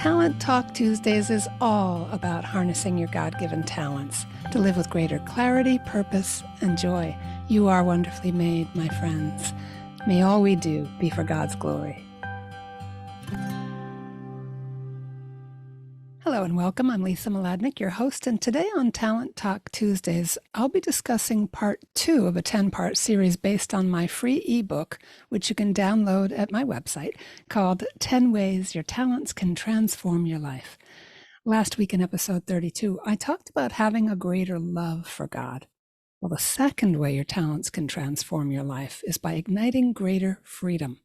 Talent Talk Tuesdays is all about harnessing your God-given talents to live with greater clarity, purpose, and joy. You are wonderfully made, my friends. May all we do be for God's glory. Hello and welcome. I'm Lisa Mladinich, your host, and today on Talent Talk Tuesdays, I'll be discussing part 2 of a 10-part series based on my free ebook, which you can download at my website, called 10 Ways Your Talents Can Transform Your Life. Last week in episode 32, I talked about having a greater love for God. Well, the second way your talents can transform your life is by igniting greater freedom.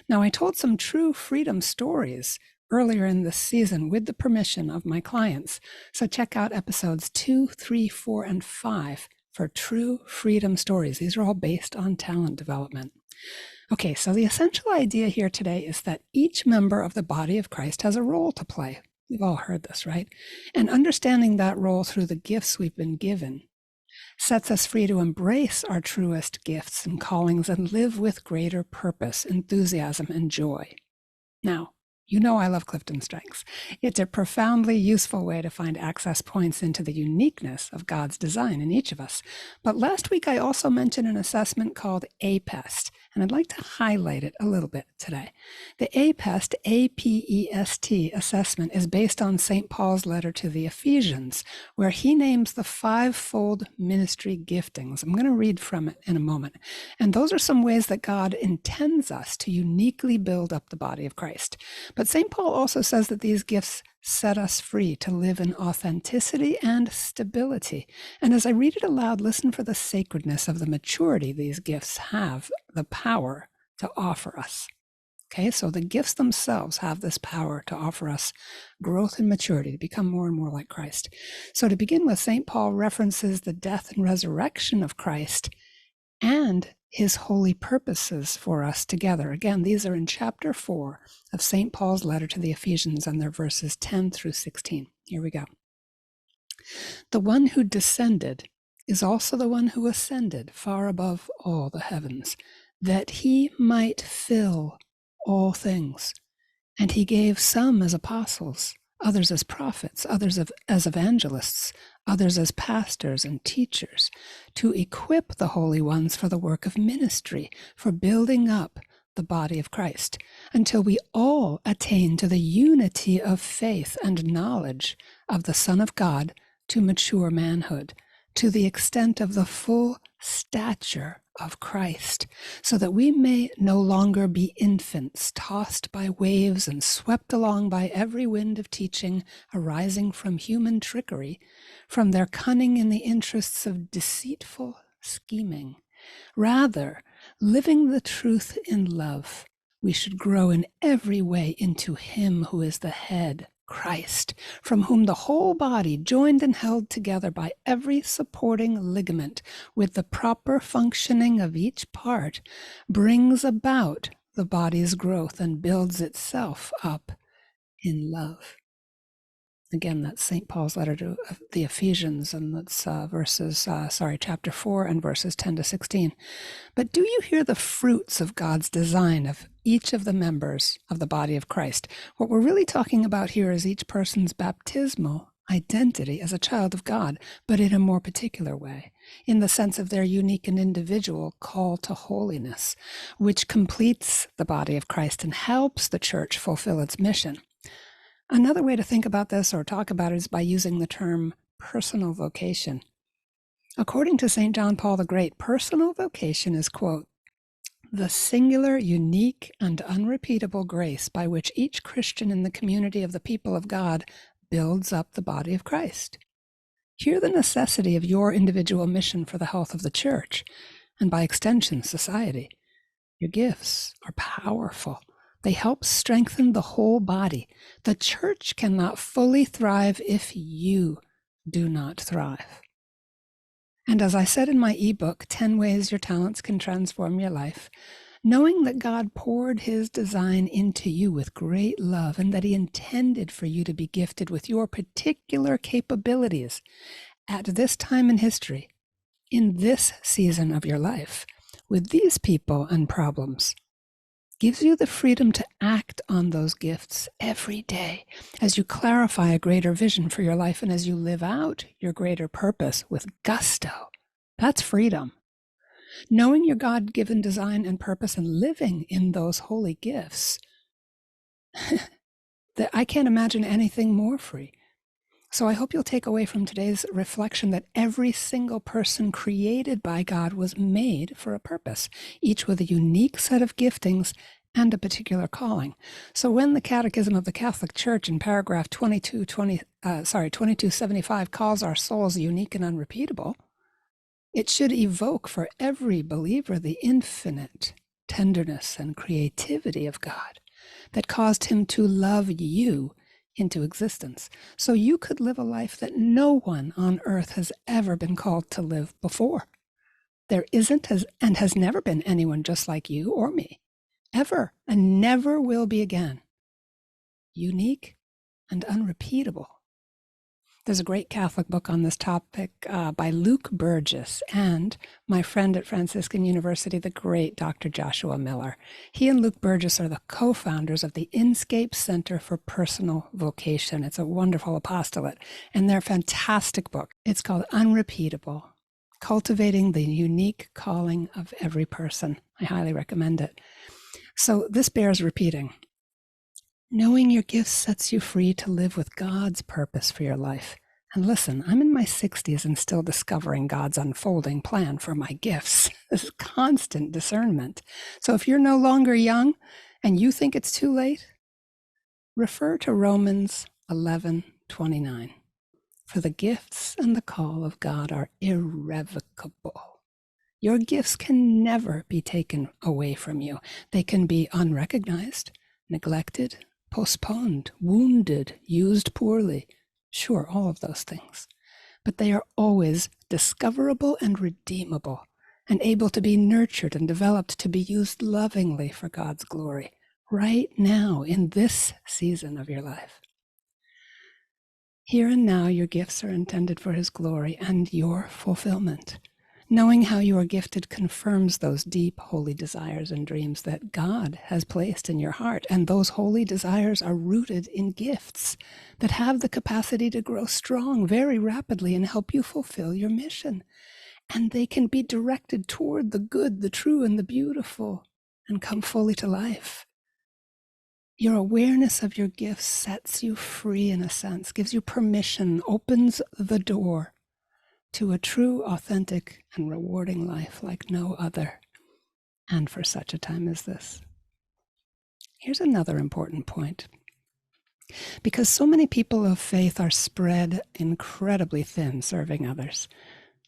Now, I told some true freedom stories earlier in this season with the permission of my clients. So check out episodes 2, 3, 4, and 5 for true freedom stories. These are all based on talent development. Okay, so the essential idea here today is that each member of the body of Christ has a role to play. We've all heard this, right? And understanding that role through the gifts we've been given sets us free to embrace our truest gifts and callings and live with greater purpose, enthusiasm, and joy. Now, you know I love Clifton Strengths. It's a profoundly useful way to find access points into the uniqueness of God's design in each of us. But last week I also mentioned an assessment called APEST, and I'd like to highlight it a little bit today. The APEST, A-P-E-S-T assessment is based on St. Paul's letter to the Ephesians, where he names the 5-fold ministry giftings. I'm going to read from it in a moment. And those are some ways that God intends us to uniquely build up the body of Christ. But St. Paul also says that these gifts set us free to live in authenticity and stability. And as I read it aloud, listen for the sacredness of the maturity these gifts have the power to offer us. Okay, so the gifts themselves have this power to offer us growth and maturity, to become more and more like Christ. So to begin with, St. Paul references the death and resurrection of Christ and his holy purposes for us together. Again, these are in chapter 4 of St. Paul's letter to the Ephesians, and they're verses 10 through 16. Here we go. The one who descended is also the one who ascended far above all the heavens, that he might fill all things. And he gave some as apostles, others as prophets, others as evangelists, others as pastors and teachers, to equip the holy ones for the work of ministry, for building up the body of Christ, until we all attain to the unity of faith and knowledge of the Son of God, to mature manhood, to the extent of the full stature of Christ, so that we may no longer be infants, tossed by waves and swept along by every wind of teaching arising from human trickery, from their cunning in the interests of deceitful scheming. Rather, living the truth in love, we should grow in every way into him who is the head, Christ, from whom the whole body, joined and held together by every supporting ligament with the proper functioning of each part, brings about the body's growth and builds itself up in love. Again, that's St. Paul's letter to the Ephesians, and that's chapter 4 and verses 10 to 16. But do you hear the fruits of God's design of each of the members of the body of Christ? What we're really talking about here is each person's baptismal identity as a child of God, but in a more particular way, in the sense of their unique and individual call to holiness, which completes the body of Christ and helps the church fulfill its mission. Another way to think about this or talk about it is by using the term personal vocation. According to St. John Paul the Great, personal vocation is, quote, the singular, unique, and unrepeatable grace by which each Christian in the community of the people of God builds up the body of Christ. Hear the necessity of your individual mission for the health of the church, and by extension, society. Your gifts are powerful. They help strengthen the whole body. The church cannot fully thrive if you do not thrive. And as I said in my ebook, 10 Ways Your Talents Can Transform Your Life, knowing that God poured his design into you with great love and that he intended for you to be gifted with your particular capabilities at this time in history, in this season of your life, with these people and problems, gives you the freedom to act on those gifts every day as you clarify a greater vision for your life and as you live out your greater purpose with gusto. That's freedom. Knowing your God-given design and purpose and living in those holy gifts, that I can't imagine anything more free. So I hope you'll take away from today's reflection that every single person created by God was made for a purpose, each with a unique set of giftings and a particular calling. So when the Catechism of the Catholic Church in paragraph 2275 calls our souls unique and unrepeatable, it should evoke for every believer the infinite tenderness and creativity of God that caused him to love you into existence, so you could live a life that no one on earth has ever been called to live before. There isn't and has never been anyone just like you or me, ever, and never will be again. Unique and unrepeatable. There's a great Catholic book on this topic by Luke Burgess and my friend at Franciscan University, the great Dr. Joshua Miller. He and Luke Burgess are the co-founders of the Inscape Center for Personal Vocation. It's a wonderful apostolate, and their fantastic book. It's called Unrepeatable, Cultivating the Unique Calling of Every Person. I highly recommend it. So this bears repeating. Knowing your gifts sets you free to live with God's purpose for your life. And listen, I'm in my 60s and still discovering God's unfolding plan for my gifts. This is constant discernment. So if you're no longer young and you think it's too late, refer to Romans 11:29. For the gifts and the call of God are irrevocable. Your gifts can never be taken away from you. They can be unrecognized, neglected, postponed, wounded, used poorly. Sure, all of those things. But they are always discoverable and redeemable and able to be nurtured and developed to be used lovingly for God's glory right now in this season of your life. Here and now, your gifts are intended for His glory and your fulfillment. Knowing how you are gifted confirms those deep, holy desires and dreams that God has placed in your heart. And those holy desires are rooted in gifts that have the capacity to grow strong very rapidly and help you fulfill your mission. And they can be directed toward the good, the true, and the beautiful, and come fully to life. Your awareness of your gifts sets you free in a sense, gives you permission, opens the door to a true, authentic, and rewarding life like no other, and for such a time as this. Here's another important point. Because so many people of faith are spread incredibly thin serving others,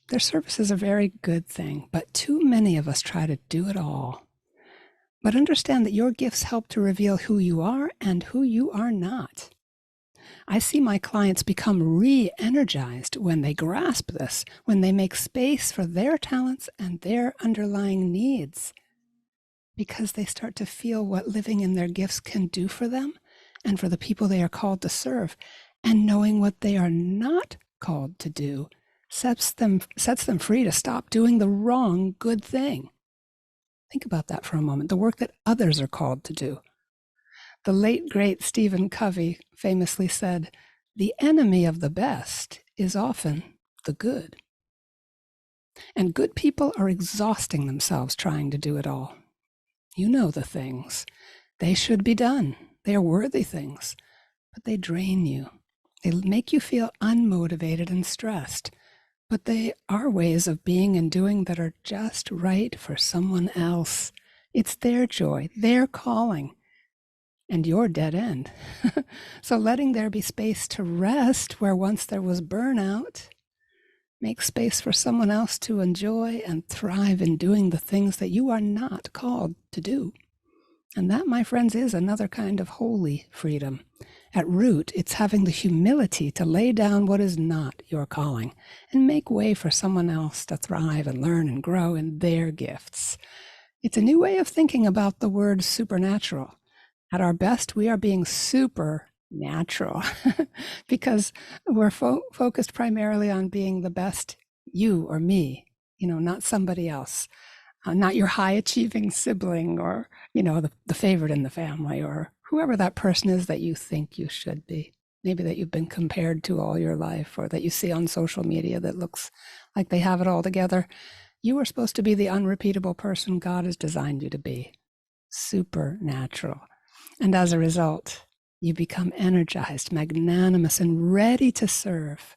their service is a very good thing, but too many of us try to do it all. But understand that your gifts help to reveal who you are and who you are not. I see my clients become re-energized when they grasp this, when they make space for their talents and their underlying needs, because they start to feel what living in their gifts can do for them and for the people they are called to serve. And knowing what they are not called to do sets them free to stop doing the wrong good thing. Think about that for a moment, the work that others are called to do. The late, great Stephen Covey famously said, "The enemy of the best is often the good." And good people are exhausting themselves trying to do it all. You know the things. They should be done. They are worthy things, but they drain you. They make you feel unmotivated and stressed, but they are ways of being and doing that are just right for someone else. It's their joy, their calling, and your dead end. So letting there be space to rest where once there was burnout, make space for someone else to enjoy and thrive in doing the things that you are not called to do. And that, my friends, is another kind of holy freedom. At root, it's having the humility to lay down what is not your calling and make way for someone else to thrive and learn and grow in their gifts. It's a new way of thinking about the word supernatural. At our best, we are being supernatural because we're focused primarily on being the best you or me, not somebody else. not your high-achieving sibling or, the favorite in the family or whoever that person is that you think you should be. Maybe that you've been compared to all your life or that you see on social media that looks like they have it all together. You are supposed to be the unrepeatable person God has designed you to be. Supernatural. And as a result, you become energized, magnanimous, and ready to serve.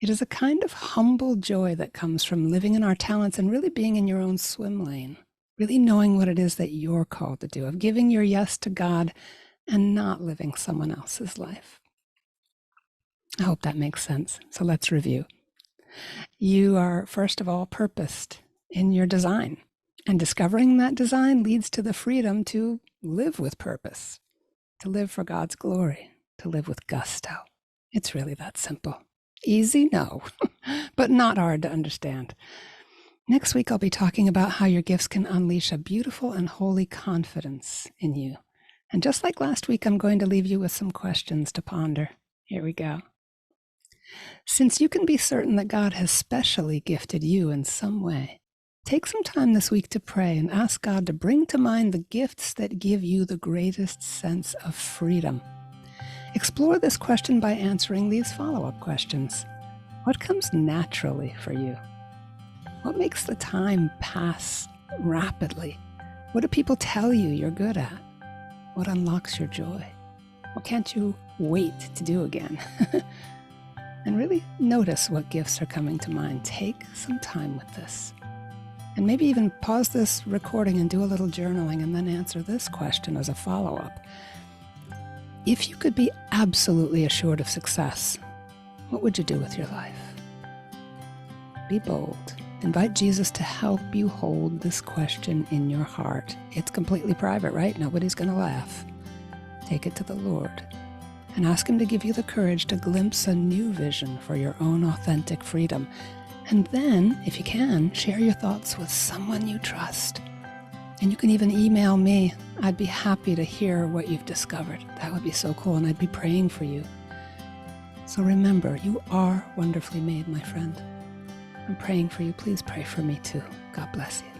It is a kind of humble joy that comes from living in our talents and really being in your own swim lane, really knowing what it is that you're called to do, of giving your yes to God and not living someone else's life. I hope that makes sense. So let's review. You are, first of all, purposed in your design, and discovering that design leads to the freedom to live with purpose, to live for God's glory, to live with gusto. It's really that simple. Easy? No, but not hard to understand. Next week, I'll be talking about how your gifts can unleash a beautiful and holy confidence in you. And just like last week, I'm going to leave you with some questions to ponder. Here we go. Since you can be certain that God has specially gifted you in some way, take some time this week to pray and ask God to bring to mind the gifts that give you the greatest sense of freedom. Explore this question by answering these follow-up questions. What comes naturally for you? What makes the time pass rapidly? What do people tell you you're good at? What unlocks your joy? What can't you wait to do again? And really notice what gifts are coming to mind. Take some time with this. And maybe even pause this recording and do a little journaling and then answer this question as a follow-up. If you could be absolutely assured of success, what would you do with your life? Be bold. Invite Jesus to help you hold this question in your heart. It's completely private, right? Nobody's going to laugh. Take it to the Lord and ask Him to give you the courage to glimpse a new vision for your own authentic freedom. And then, if you can, share your thoughts with someone you trust. And you can even email me. I'd be happy to hear what you've discovered. That would be so cool, and I'd be praying for you. So remember, you are wonderfully made, my friend. I'm praying for you. Please pray for me too. God bless you.